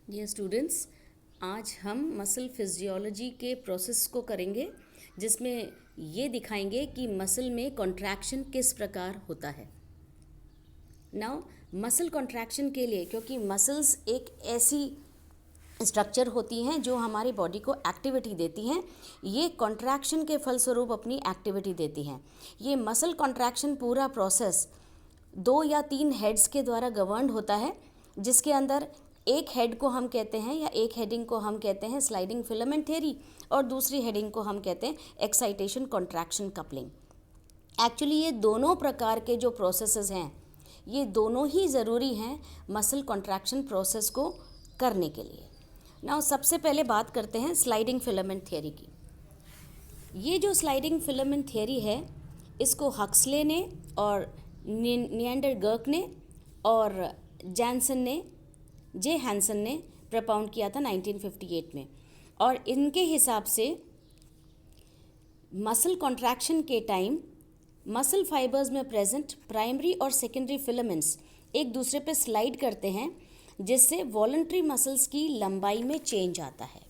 Dear students, आज हम muscle physiology के प्रोसेस को करेंगे जिसमें ये दिखाएंगे कि मसल में कॉन्ट्रैक्शन किस प्रकार होता है। नाउ मसल कॉन्ट्रैक्शन के लिए, क्योंकि मसल्स एक ऐसी स्ट्रक्चर होती हैं जो हमारी बॉडी को एक्टिविटी देती हैं, ये कॉन्ट्रैक्शन के फलस्वरूप अपनी एक्टिविटी देती हैं। ये मसल कॉन्ट्रैक्शन पूरा प्रोसेस 2 या 3 हेड्स के द्वारा गवर्न्ड होता है, जिसके अंदर एक हेड को हम कहते हैं या एक हेडिंग को हम कहते हैं स्लाइडिंग फिलामेंट थ्योरी और दूसरी हेडिंग को हम कहते हैं एक्साइटेशन कॉन्ट्रैक्शन कपलिंग। एक्चुअली ये दोनों प्रकार के जो प्रोसेसेस हैं, ये दोनों ही ज़रूरी हैं मसल कॉन्ट्रैक्शन प्रोसेस को करने के लिए। नाउ सबसे पहले बात करते हैं स्लाइडिंग फिलामेंट थ्योरी की। ये जो स्लाइडिंग फिलामेंट थ्योरी है, इसको हक्सले ने और निएंडरगर्क ने और जे हैंसन ने प्रपाउंड किया था 1958 में। और इनके हिसाब से मसल कॉन्ट्रैक्शन के टाइम मसल फाइबर्स में प्रेजेंट प्राइमरी और सेकेंडरी फिलामेंट्स एक दूसरे पे स्लाइड करते हैं, जिससे वॉलंटरी मसल्स की लंबाई में चेंज आता है।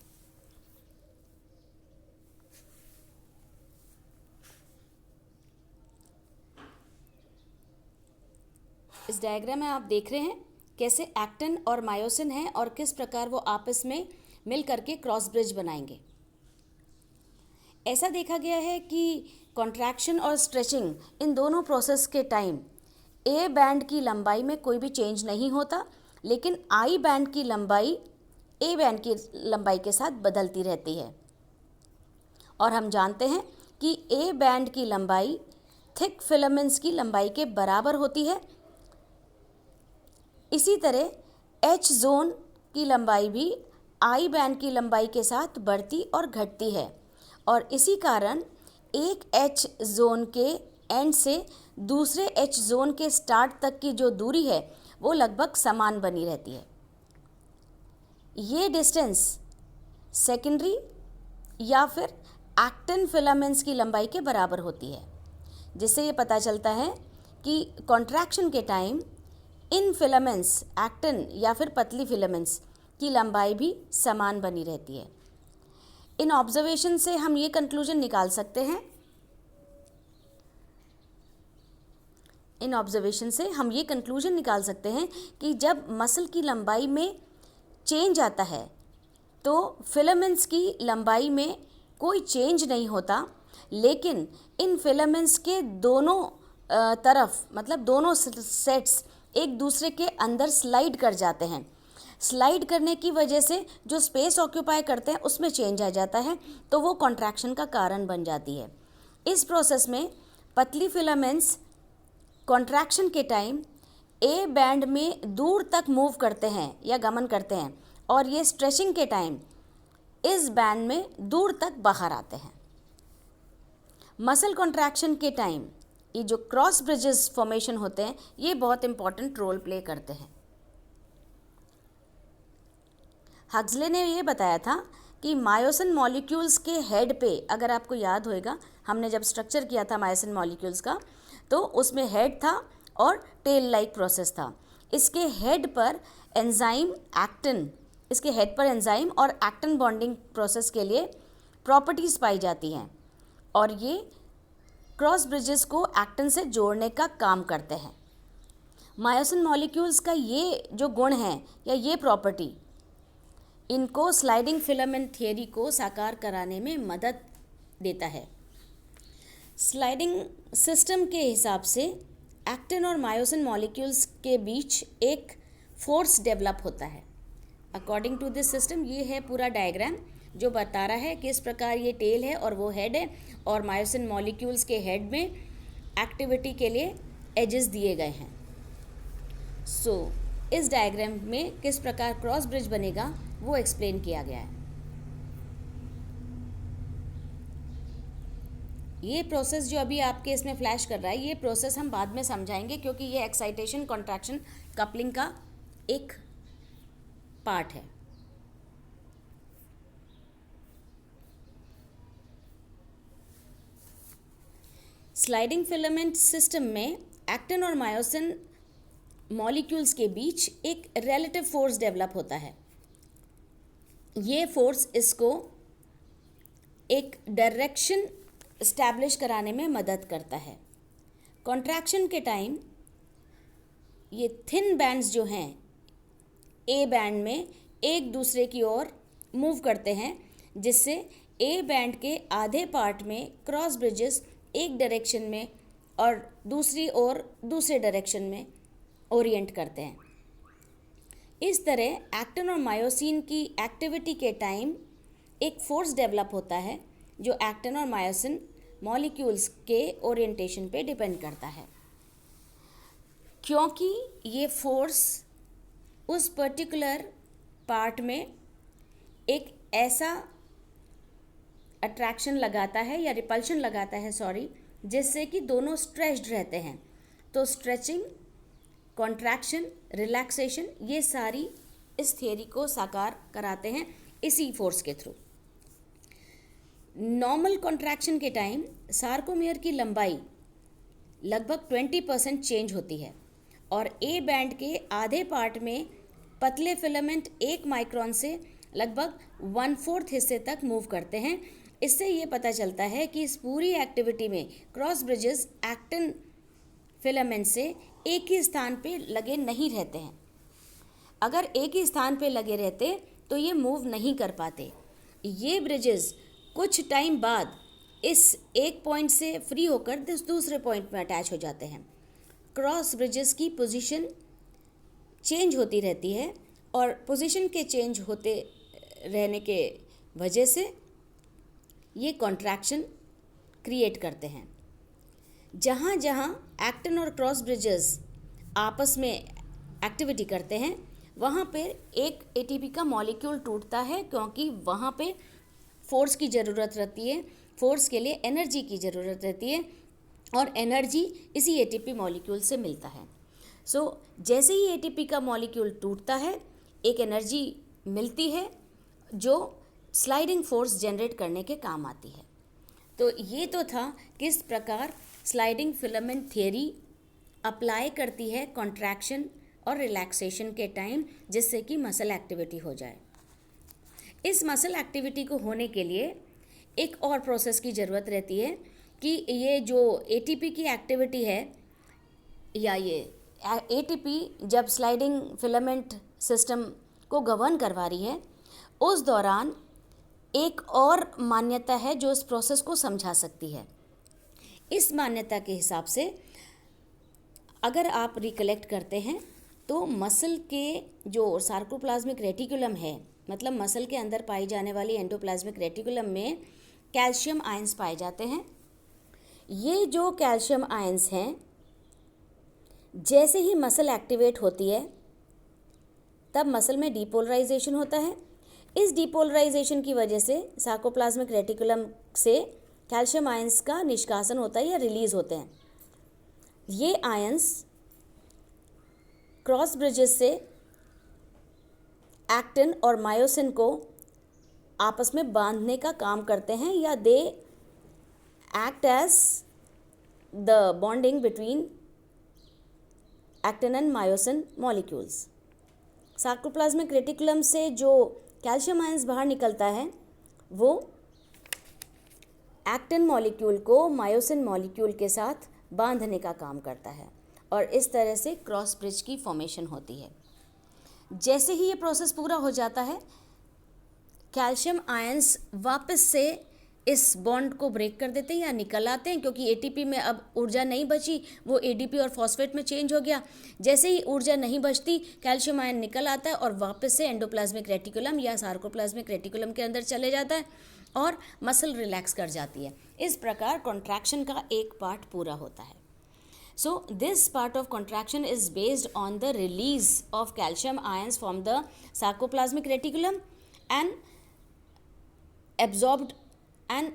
इस डायग्राम में आप देख रहे हैं कैसे एक्टिन और मायोसिन है और किस प्रकार वो आपस में मिल करके क्रॉस ब्रिज बनाएंगे। ऐसा देखा गया है कि कॉन्ट्रैक्शन और स्ट्रेचिंग इन दोनों प्रोसेस के टाइम ए बैंड की लंबाई में कोई भी चेंज नहीं होता, लेकिन आई बैंड की लंबाई ए बैंड की लंबाई के साथ बदलती रहती है। और हम जानते हैं कि ए बैंड की लंबाई थिक फिलामेंट्स की लंबाई के बराबर होती है। इसी तरह एच जोन की लंबाई भी आई बैंड की लंबाई के साथ बढ़ती और घटती है, और इसी कारण एक एच जोन के एंड से दूसरे एच जोन के स्टार्ट तक की जो दूरी है वो लगभग समान बनी रहती है। ये डिस्टेंस सेकेंडरी या फिर एक्टिन फिलामेंट्स की लंबाई के बराबर होती है, जिससे ये पता चलता है कि कॉन्ट्रैक्शन के टाइम इन फिलामेंट्स, एक्टिन या फिर पतली फिलामेंट्स की लंबाई भी समान बनी रहती है। इन ऑब्जर्वेशन से हम ये कंक्लूजन निकाल सकते हैं कि जब मसल की लंबाई में चेंज आता है तो फिलामेंट्स की लंबाई में कोई चेंज नहीं होता, लेकिन इन फिलामेंट्स के दोनों तरफ, मतलब दोनों सेट्स एक दूसरे के अंदर स्लाइड कर जाते हैं। स्लाइड करने की वजह से जो स्पेस ऑक्यूपाई करते हैं उसमें चेंज आ जाता है, तो वो कॉन्ट्रैक्शन का कारण बन जाती है। इस प्रोसेस में पतली फिलामेंट्स कॉन्ट्रैक्शन के टाइम ए बैंड में दूर तक मूव करते हैं या गमन करते हैं, और ये स्ट्रेचिंग के टाइम इस बैंड में दूर तक बाहर आते हैं। मसल कॉन्ट्रैक्शन के टाइम ये जो क्रॉस ब्रिजेस फॉर्मेशन होते हैं, ये बहुत इंपॉर्टेंट रोल प्ले करते हैं। हक्सले ने ये बताया था कि मायोसिन मॉलिक्यूल्स के हेड पे, अगर आपको याद होएगा, हमने जब स्ट्रक्चर किया था मायोसिन मॉलिक्यूल्स का, तो उसमें हेड था और टेल लाइक प्रोसेस था। इसके हेड पर एंजाइम और एक्टिन बॉन्डिंग प्रोसेस के लिए प्रॉपर्टीज़ पाई जाती हैं, और ये क्रॉस ब्रिजेस को एक्टिन से जोड़ने का काम करते हैं। मायोसिन मॉलिक्यूल्स का ये जो गुण है या ये प्रॉपर्टी, इनको स्लाइडिंग फिलामेंट थ्योरी को साकार कराने में मदद देता है। स्लाइडिंग सिस्टम के हिसाब से एक्टिन और मायोसिन मॉलिक्यूल्स के बीच एक फोर्स डेवलप होता है। अकॉर्डिंग टू दिस सिस्टम, ये है पूरा डायग्राम जो बता रहा है कि इस प्रकार ये टेल है और वो हेड है, और मायोसिन मॉलिक्यूल्स के हेड में एक्टिविटी के लिए एजेस दिए गए हैं। इस डायग्राम में किस प्रकार क्रॉस ब्रिज बनेगा वो एक्सप्लेन किया गया है। ये प्रोसेस जो अभी आपके इसमें फ्लैश कर रहा है, ये प्रोसेस हम बाद में समझाएंगे, क्योंकि ये एक्साइटेशन कॉन्ट्रैक्शन कपलिंग का एक पार्ट है। स्लाइडिंग फिलामेंट सिस्टम में एक्टिन और मायोसिन मॉलिक्यूल्स के बीच एक रिलेटिव फोर्स डेवलप होता है। ये फोर्स इसको एक डायरेक्शन इस्टेब्लिश कराने में मदद करता है। कॉन्ट्रैक्शन के टाइम ये थिन बैंड्स जो हैं ए बैंड में एक दूसरे की ओर मूव करते हैं, जिससे ए बैंड के आधे पार्ट में क्रॉस ब्रिजेस एक डायरेक्शन में और दूसरी ओर दूसरे डायरेक्शन में ओरिएंट करते हैं। इस तरह एक्टिन और मायोसिन की एक्टिविटी के टाइम एक फोर्स डेवलप होता है जो एक्टिन और मायोसिन मॉलिक्यूल्स के ओरिएंटेशन पे डिपेंड करता है। क्योंकि ये फोर्स उस पर्टिकुलर पार्ट में एक ऐसा अट्रैक्शन लगाता है या रिपल्शन लगाता है जिससे कि दोनों स्ट्रेच्ड रहते हैं। तो स्ट्रेचिंग, कॉन्ट्रैक्शन, रिलैक्सेशन, ये सारी इस थियरी को साकार कराते हैं इसी फोर्स के थ्रू। नॉर्मल कॉन्ट्रैक्शन के टाइम सार्कोमियर की लंबाई लगभग 20% चेंज होती है और ए बैंड के आधे पार्ट में पतले फिलामेंट 1 माइक्रोन से लगभग 1/4 हिस्से तक मूव करते हैं। इससे ये पता चलता है कि इस पूरी एक्टिविटी में क्रॉस ब्रिजेस एक्टिन फिलामेंट से एक ही स्थान पे लगे नहीं रहते हैं। अगर एक ही स्थान पे लगे रहते तो ये मूव नहीं कर पाते। ये ब्रिजेस कुछ टाइम बाद इस एक पॉइंट से फ्री होकर दूसरे पॉइंट में अटैच हो जाते हैं। क्रॉस ब्रिजेस की पोजीशन चेंज होती रहती है और पोजीशन के चेंज होते रहने के वजह से ये कॉन्ट्रैक्शन क्रिएट करते हैं। जहाँ जहाँ एक्टिन और क्रॉस ब्रिजेस आपस में एक्टिविटी करते हैं वहाँ पे एक एटीपी का मॉलिक्यूल टूटता है, क्योंकि वहाँ पे फोर्स की ज़रूरत रहती है, फोर्स के लिए एनर्जी की ज़रूरत रहती है और एनर्जी इसी एटीपी मॉलिक्यूल से मिलता है। जैसे ही एटीपी का मॉलिक्यूल टूटता है एक एनर्जी मिलती है जो स्लाइडिंग फोर्स जनरेट करने के काम आती है। तो ये तो था किस प्रकार स्लाइडिंग फिलामेंट थियरी अप्लाई करती है कॉन्ट्रैक्शन और रिलैक्सेशन के टाइम, जिससे कि मसल एक्टिविटी हो जाए। इस मसल एक्टिविटी को होने के लिए एक और प्रोसेस की ज़रूरत रहती है कि ये जो एटीपी की एक्टिविटी है या ये एटीपी जब स्लाइडिंग फिलामेंट सिस्टम को गवर्न करवा रही है उस दौरान एक और मान्यता है जो इस प्रोसेस को समझा सकती है। इस मान्यता के हिसाब से अगर आप रिकलेक्ट करते हैं तो मसल के जो सार्कोप्लाज्मिक रेटिकुलम है, मतलब मसल के अंदर पाई जाने वाली एंडोप्लाज्मिक रेटिकुलम में कैल्शियम आयंस पाए जाते हैं। ये जो कैल्शियम आयंस हैं जैसे ही मसल एक्टिवेट होती है तब मसल में डीपोलराइजेशन होता है। इस डीपोलराइजेशन की वजह से सार्कोप्लाज्मिक रेटिकुलम से कैल्शियम आयंस का निष्कासन होता है या रिलीज होते हैं। ये आयंस क्रॉस ब्रिजेस से एक्टिन और मायोसिन को आपस में बांधने का काम करते हैं या they act as the bonding between actin and myosin molecules. Sarcoplasmic reticulum से जो कैल्शियम आयंस बाहर निकलता है वो एक्टिन मॉलिक्यूल को मायोसिन मॉलिक्यूल के साथ बांधने का काम करता है और इस तरह से क्रॉस ब्रिज की फॉर्मेशन होती है। जैसे ही ये प्रोसेस पूरा हो जाता है कैल्शियम आयंस वापस से इस बॉन्ड को ब्रेक कर देते हैं या निकल आते हैं, क्योंकि एटीपी में अब ऊर्जा नहीं बची, वो एडीपी और फॉस्फेट में चेंज हो गया। जैसे ही ऊर्जा नहीं बचती कैल्शियम आयन निकल आता है और वापस से एंडोप्लाज्मिक रेटिकुलम या सार्कोप्लाज्मिक रेटिकुलम के अंदर चले जाता है और मसल रिलैक्स कर जाती है। इस प्रकार कॉन्ट्रैक्शन का एक पार्ट पूरा होता है। So this part of contraction is based on the release of calcium ions from the sarcoplasmic reticulum and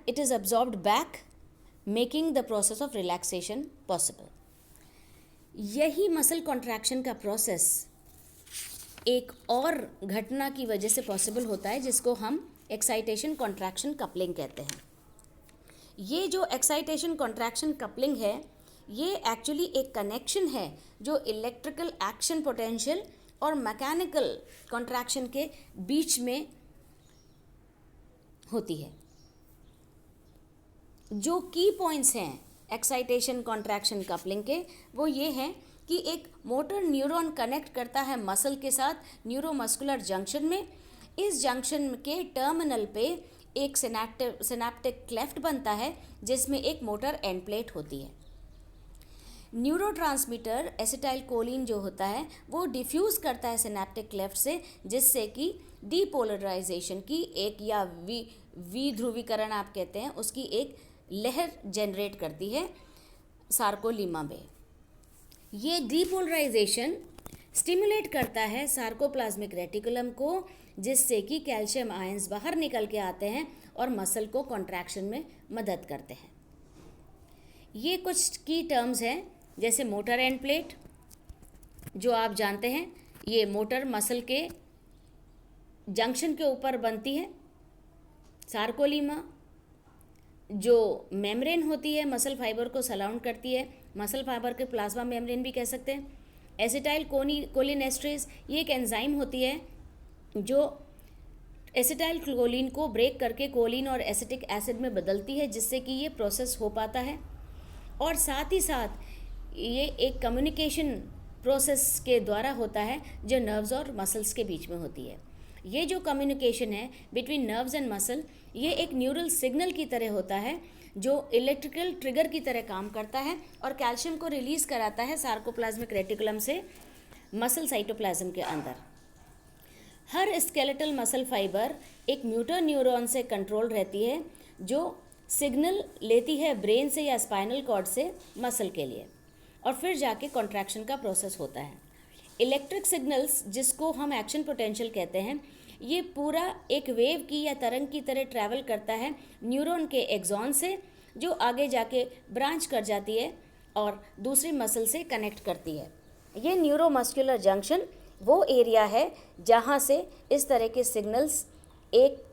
it is absorbed back, making the process of relaxation possible. यही मसल कॉन्ट्रैक्शन का process एक और घटना की वजह से possible होता है जिसको हम एक्साइटेशन कॉन्ट्रैक्शन कपलिंग कहते हैं। ये जो एक्साइटेशन कॉन्ट्रैक्शन कपलिंग है ये एक्चुअली एक कनेक्शन है जो इलेक्ट्रिकल एक्शन पोटेंशियल और मैकेनिकल कॉन्ट्रैक्शन के बीच में होती है। जो की पॉइंट्स हैं एक्साइटेशन कॉन्ट्रैक्शन कपलिंग के, वो ये हैं कि एक मोटर न्यूरॉन कनेक्ट करता है मसल के साथ न्यूरोमस्कुलर जंक्शन में। इस जंक्शन के टर्मिनल पे एक सिनैप्टिक क्लेफ्ट बनता है जिसमें एक मोटर एंड प्लेट होती है। न्यूरोट्रांसमीटर एसिटाइल कोलिन जो होता है वो डिफ्यूज़ करता है सिनैप्टिक क्लेफ्ट से, जिससे कि डीपोलराइजेशन की एक या वी ध्रुवीकरण आप कहते हैं उसकी एक लहर जनरेट करती है सार्कोलीमा में। ये डीपोलराइजेशन स्टिमुलेट करता है सार्कोप्लाज्मिक रेटिकुलम को, जिससे कि कैल्शियम आयंस बाहर निकल के आते हैं और मसल को कॉन्ट्रैक्शन में मदद करते हैं। ये कुछ की टर्म्स हैं, जैसे मोटर एंड प्लेट जो आप जानते हैं, ये मोटर मसल के जंक्शन के ऊपर बनती है। सार्कोलीमा जो मेम्ब्रेन होती है मसल फाइबर को सराउंड करती है, मसल फाइबर के प्लाज्मा मेम्ब्रेन भी कह सकते हैं। एसिटाइल कोलिनेस्ट्रेज ये एक एंजाइम होती है जो एसिटाइल कोलिन को ब्रेक करके कोलिन और एसिटिक एसिड में बदलती है, जिससे कि ये प्रोसेस हो पाता है। और साथ ही साथ ये एक कम्युनिकेशन प्रोसेस के द्वारा होता है जो नर्व्स और मसल्स के बीच में होती है। ये जो कम्युनिकेशन है बिटवीन नर्व्स एंड मसल, ये एक न्यूरल सिग्नल की तरह होता है जो इलेक्ट्रिकल ट्रिगर की तरह काम करता है और कैल्शियम को रिलीज़ कराता है सार्कोप्लाज्मिक रेटिकुलम से मसल साइटोप्लाज्म के अंदर। हर स्केलेटल मसल फाइबर एक मोटर न्यूरॉन से कंट्रोल रहती है जो सिग्नल लेती है ब्रेन से या स्पाइनल कॉर्ड से मसल के लिए, और फिर जाके कॉन्ट्रैक्शन का प्रोसेस होता है। इलेक्ट्रिक सिग्नल्स जिसको हम एक्शन पोटेंशियल कहते हैं, ये पूरा एक वेव की या तरंग की तरह ट्रैवल करता है न्यूरॉन के एक्सॉन से, जो आगे जाके ब्रांच कर जाती है और दूसरी मसल से कनेक्ट करती है। ये न्यूरोमस्कुलर जंक्शन वो एरिया है जहाँ से इस तरह के सिग्नल्स एक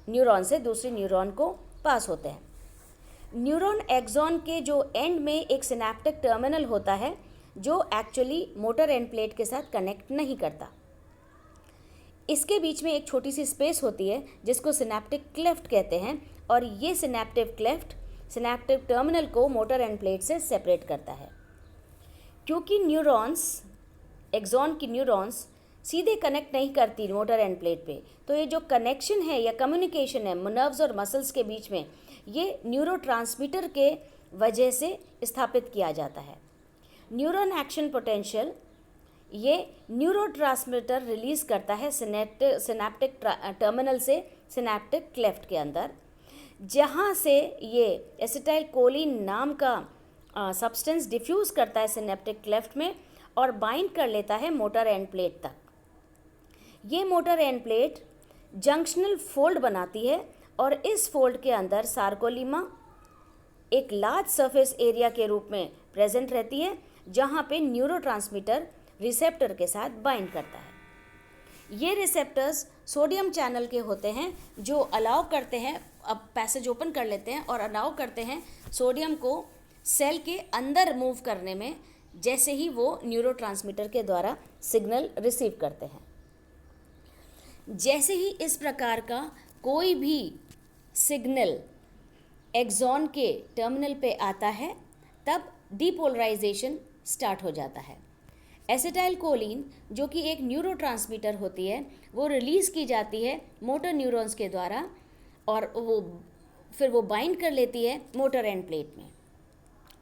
न्यूरॉन से दूसरे न्यूरॉन को पास होते हैं। न्यूरॉन एक्सॉन के जो एंड में एक सिनैप्टिक टर्मिनल होता है जो एक्चुअली मोटर एंड प्लेट के साथ कनेक्ट नहीं करता। इसके बीच में एक छोटी सी स्पेस होती है जिसको सिनैप्टिक क्लेफ्ट कहते हैं, और ये सिनैप्टिक क्लेफ्ट सिनैप्टिक टर्मिनल को मोटर एंड प्लेट से सेपरेट करता है। क्योंकि न्यूरॉन्स एक्सॉन की न्यूरॉन्स सीधे कनेक्ट नहीं करती मोटर एंड प्लेट पे, तो ये जो कनेक्शन है या कम्युनिकेशन है नर्व्स और मसल्स के बीच में, ये न्यूरोट्रांसमीटर के वजह से स्थापित किया जाता है। न्यूरॉन एक्शन पोटेंशियल ये न्यूरोट्रांसमीटर रिलीज़ करता है सिनैप्टिक टर्मिनल से सिनैप्टिक क्लेफ्ट के अंदर, जहाँ से ये एसिटाइल कोलिन नाम का सब्सटेंस डिफ्यूज़ करता है सिनैप्टिक क्लेफ्ट में और बाइंड कर लेता है मोटर एंड प्लेट तक। ये motor end plate junctional fold बनाती है और इस फोल्ड के अंदर सार्कोलीमा एक लार्ज सरफेस एरिया के रूप में प्रेजेंट रहती है, जहाँ पे न्यूरोट्रांसमीटर रिसेप्टर के साथ बाइंड करता है। ये रिसेप्टर्स सोडियम चैनल के होते हैं जो अलाउ करते हैं, अब पैसेज ओपन कर लेते हैं और अलाउ करते हैं सोडियम को सेल के अंदर मूव करने में, जैसे ही वो न्यूरोट्रांसमीटर के द्वारा सिग्नल रिसीव करते हैं। जैसे ही इस प्रकार का कोई भी सिग्नल एक्सॉन के टर्मिनल पे आता है, तब डीपोलराइजेशन स्टार्ट हो जाता है। एसिटाइल कोलिन जो कि एक न्यूरोट्रांसमीटर होती है, वो रिलीज़ की जाती है मोटर न्यूरॉन्स के द्वारा और फिर वो बाइंड कर लेती है मोटर एंड प्लेट में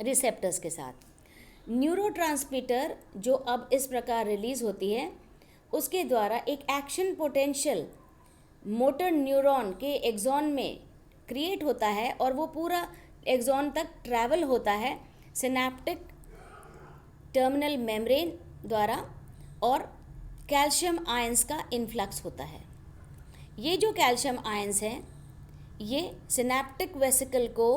रिसेप्टर्स के साथ। न्यूरोट्रांसमीटर जो अब इस प्रकार रिलीज़ होती है, उसके द्वारा एक एक्शन पोटेंशियल मोटर न्यूरॉन के एक्सॉन में क्रिएट होता है और वो पूरा एक्सॉन तक ट्रैवल होता है सिनैप्टिक टर्मिनल मेम्ब्रेन द्वारा, और कैल्शियम आयंस का इन्फ्लक्स होता है। ये जो कैल्शियम आयंस हैं, ये सिनैप्टिक वेसिकल को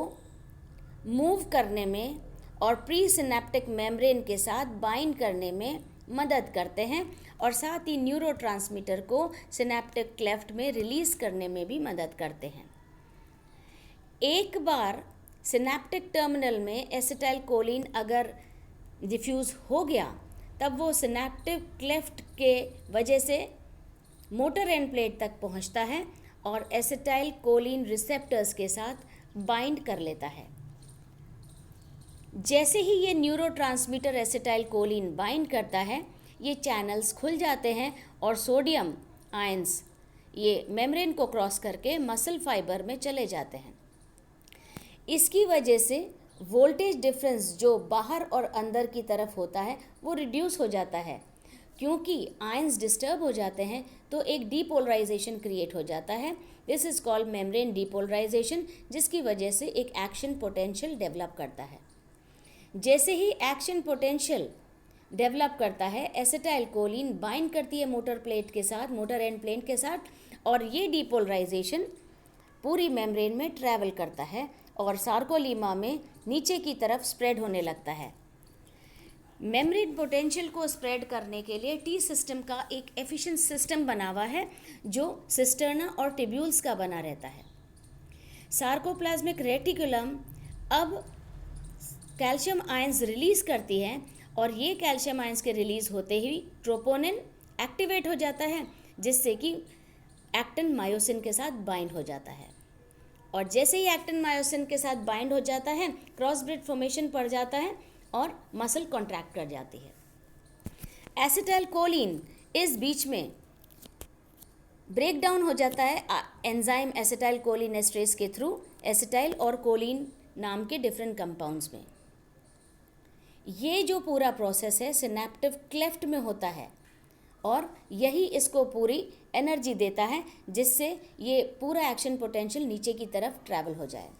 मूव करने में और प्री सिनैप्टिक मेम्ब्रेन के साथ बाइंड करने में मदद करते हैं, और साथ ही न्यूरोट्रांसमीटर को सिनैप्टिक क्लेफ्ट में रिलीज़ करने में भी मदद करते हैं। एक बार सिनैप्टिक टर्मिनल में एसिटाइल कोलिन अगर डिफ्यूज़ हो गया, तब वो सिनैप्टिक क्लेफ्ट के वजह से मोटर एंड प्लेट तक पहुंचता है और एसिटाइल कोलिन रिसेप्टर्स के साथ बाइंड कर लेता है। जैसे ही ये न्यूरोट्रांसमीटर एसिटाइल कोलिन बाइंड करता है, ये चैनल्स खुल जाते हैं और सोडियम आयंस ये मेम्ब्रेन को क्रॉस करके मसल फाइबर में चले जाते हैं। इसकी वजह से वोल्टेज डिफरेंस जो बाहर और अंदर की तरफ होता है वो रिड्यूस हो जाता है। क्योंकि आयंस डिस्टर्ब हो जाते हैं तो एक डीपोलराइजेशन क्रिएट हो जाता है। This is called membrane depolarization, जिसकी वजह से एक एक्शन पोटेंशियल डेवलप करता है। जैसे ही एक्शन पोटेंशियल डेवलप करता है, एसिटाइल कोलिन बाइंड करती है मोटर प्लेट के साथ, मोटर एंड प्लेट के साथ, और ये डीपोलराइजेशन पूरी मेम्ब्रेन में ट्रैवल करता है और सार्कोलीमा में नीचे की तरफ स्प्रेड होने लगता है। मेम्ब्रेन पोटेंशियल को स्प्रेड करने के लिए टी सिस्टम का एक एफिशिएंट सिस्टम बना हुआ है जो सिस्टर्ना और टिब्यूल्स का बना रहता है। सार्कोप्लाज्मिक रेटिकुलम अब कैल्शियम आयंस रिलीज करती है और ये कैल्शियम आयंस के रिलीज होते ही ट्रोपोनिन एक्टिवेट हो जाता है, जिससे कि एक्टिन मायोसिन के साथ बाइंड हो जाता है। और जैसे ही एक्टिन मायोसिन के साथ बाइंड हो जाता है, क्रॉस ब्रिज फॉर्मेशन पड़ जाता है और मसल कॉन्ट्रैक्ट कर जाती है। एसिटाइल कोलिन इस बीच में ब्रेक डाउन हो जाता है एंजाइम एसिटाइल कोलिन एस्ट्रेस के थ्रू एसिटाइल और कोलिन नाम के डिफरेंट कंपाउंड्स में। ये जो पूरा प्रोसेस है सिनेप्टिव क्लेफ्ट में होता है और यही इसको पूरी एनर्जी देता है, जिससे ये पूरा एक्शन पोटेंशियल नीचे की तरफ ट्रैवल हो जाए।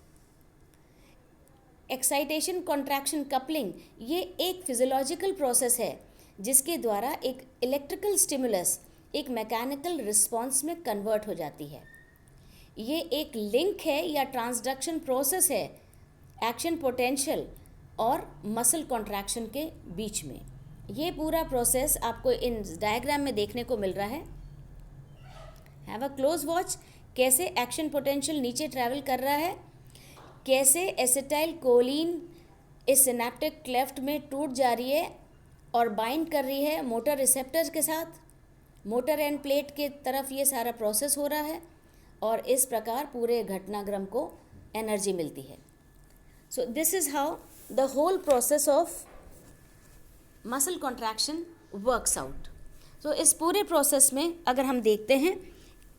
एक्साइटेशन कॉन्ट्रैक्शन कपलिंग ये एक फिजियोलॉजिकल प्रोसेस है जिसके द्वारा एक इलेक्ट्रिकल स्टिमुलस एक मैकेनिकल रिस्पॉन्स में कन्वर्ट हो जाती है। ये एक लिंक है या ट्रांसडक्शन प्रोसेस है एक्शन पोटेंशियल और मसल कॉन्ट्रैक्शन के बीच में। ये पूरा प्रोसेस आपको इन डायग्राम में देखने को मिल रहा है। हैव अ क्लोज वॉच कैसे एक्शन पोटेंशियल नीचे ट्रैवल कर रहा है, कैसे एसिटाइल कोलिन इस सिनेप्टिक क्लेफ्ट में टूट जा रही है और बाइंड कर रही है मोटर रिसेप्टर्स के साथ। मोटर एंड प्लेट के तरफ ये सारा प्रोसेस हो रहा है और इस प्रकार पूरे घटनाक्रम को एनर्जी मिलती है। So this is how the whole process of muscle contraction works out. तो इस पूरे प्रोसेस में अगर हम देखते हैं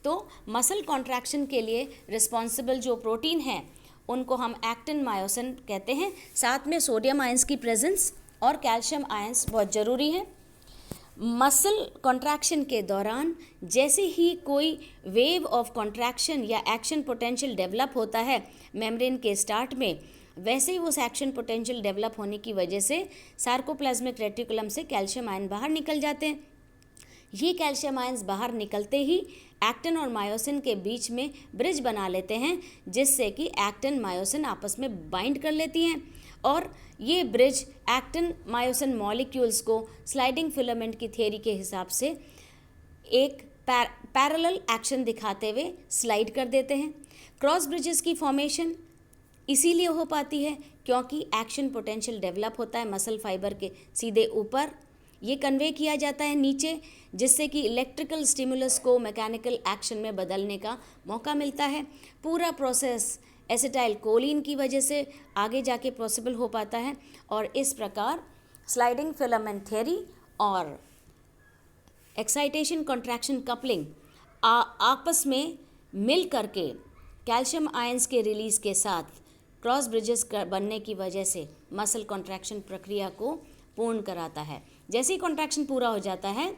तो मसल कॉन्ट्रैक्शन के लिए रिस्पॉन्सिबल जो प्रोटीन हैं उनको हम एक्टिन मायोसिन कहते हैं। साथ में सोडियम आयंस की प्रेजेंस और कैल्शियम आयंस बहुत ज़रूरी है। मसल कॉन्ट्रैक्शन के दौरान जैसे ही कोई वेव ऑफ कॉन्ट्रैक्शन या एक्शन पोटेंशियल डेवलप होता है मेम्ब्रेन के स्टार्ट में, वैसे ही उस एक्शन पोटेंशियल डेवलप होने की वजह से सार्कोप्लाज्मिक रेटिकुलम से कैल्शियम आयन बाहर निकल जाते हैं। ये कैल्शियम आयंस बाहर निकलते ही एक्टिन और मायोसिन के बीच में ब्रिज बना लेते हैं, जिससे कि एक्टिन मायोसिन आपस में बाइंड कर लेती हैं और ये ब्रिज एक्टिन मायोसिन मॉलिक्यूल्स को स्लाइडिंग फिलामेंट की थ्योरी के हिसाब से एक पैरेलल एक्शन दिखाते हुए स्लाइड कर देते हैं। क्रॉस ब्रिजेस की फॉर्मेशन इसीलिए हो पाती है क्योंकि एक्शन पोटेंशियल डेवलप होता है मसल फाइबर के सीधे ऊपर, ये कन्वे किया जाता है नीचे, जिससे कि इलेक्ट्रिकल स्टिमुलस को मैकेनिकल एक्शन में बदलने का मौका मिलता है। पूरा प्रोसेस एसिटाइल कोलिन की वजह से आगे जाके पॉसिबल हो पाता है और इस प्रकार स्लाइडिंग फिलामेंट थ्योरी और एक्साइटेशन कॉन्ट्रैक्शन कपलिंग आपस में मिल करके कैल्शियम आयंस के रिलीज के साथ क्रॉस ब्रिजेस बनने की वजह से मसल कॉन्ट्रैक्शन प्रक्रिया को पूर्ण कराता है। जैसे ही कॉन्ट्रैक्शन पूरा हो जाता है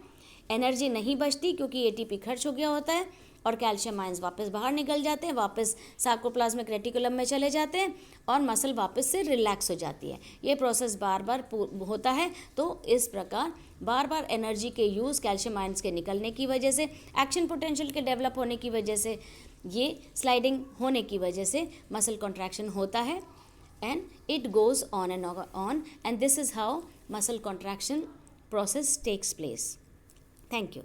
एनर्जी नहीं बचती क्योंकि एटीपी खर्च हो गया होता है और कैल्शियम आयंस वापस बाहर निकल जाते हैं, वापस सार्कोप्लाज्मिक रेटिकुलम में चले जाते हैं और मसल वापस से रिलैक्स हो जाती है। ये प्रोसेस बार बार होता है। तो इस प्रकार बार बार एनर्जी के यूज़ कैल्शियम आयंस के निकलने की वजह से, एक्शन पोटेंशियल के डेवलप होने की वजह से, ये स्लाइडिंग होने की वजह से मसल कॉन्ट्रैक्शन होता है and it goes on and on and this is how muscle contraction process takes place. Thank you.